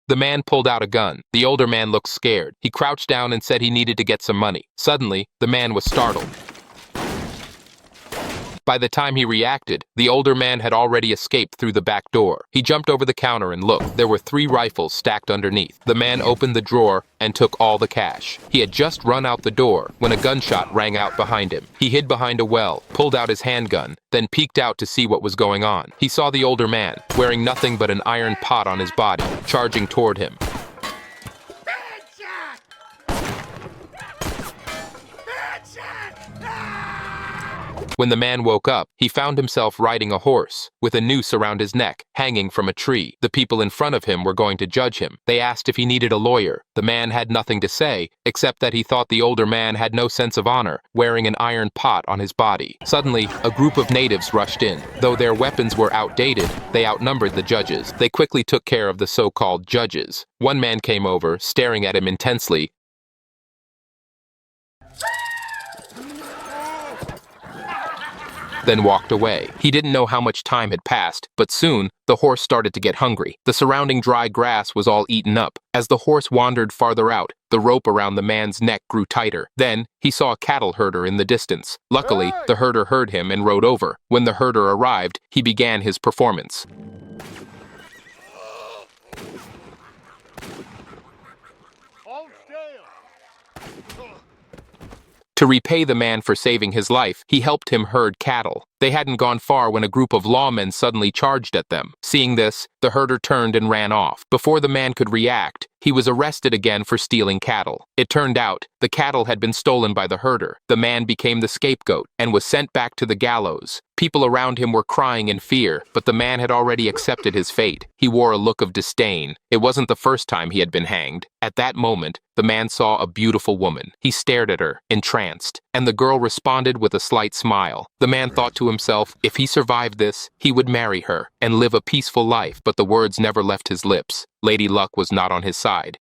The man pulled out a gun. The older man looked scared. He crouched down and said he needed to get some money. Suddenly, the man was startled. By the time he reacted, the older man had already escaped through the back door. He jumped over the counter and looked. There were 3 rifles stacked underneath. The man opened the drawer and took all the cash. He had just run out the door when a gunshot rang out behind him. He hid behind a well, pulled out his handgun, then peeked out to see what was going on. He saw the older man, wearing nothing but an iron pot on his body, charging toward him. When the man woke up, he found himself riding a horse, with a noose around his neck, hanging from a tree. The people in front of him were going to judge him. They asked if he needed a lawyer. The man had nothing to say, except that he thought the older man had no sense of honor, wearing an iron pot on his body. Suddenly, a group of natives rushed in. Though their weapons were outdated, they outnumbered the judges. They quickly took care of the so-called judges. One man came over, staring at him intensely, then walked away. He didn't know how much time had passed, but soon the horse started to get hungry. The surrounding dry grass was all eaten up. As the horse wandered farther out, the rope around the man's neck grew tighter. Then he saw a cattle herder in the distance. Luckily, the herder heard him and rode over. When the herder arrived, he began his performance. To repay the man for saving his life, he helped him herd cattle. They hadn't gone far when a group of lawmen suddenly charged at them. Seeing this, the herder turned and ran off. Before the man could react, he was arrested again for stealing cattle. It turned out, the cattle had been stolen by the herder. The man became the scapegoat and was sent back to the gallows. People around him were crying in fear, but the man had already accepted his fate. He wore a look of disdain. It wasn't the first time he had been hanged. At that moment, the man saw a beautiful woman. He stared at her, entranced, and the girl responded with a slight smile. The man thought to himself, if he survived this, he would marry her and live a peaceful life, but the words never left his lips. Lady Luck was not on his side.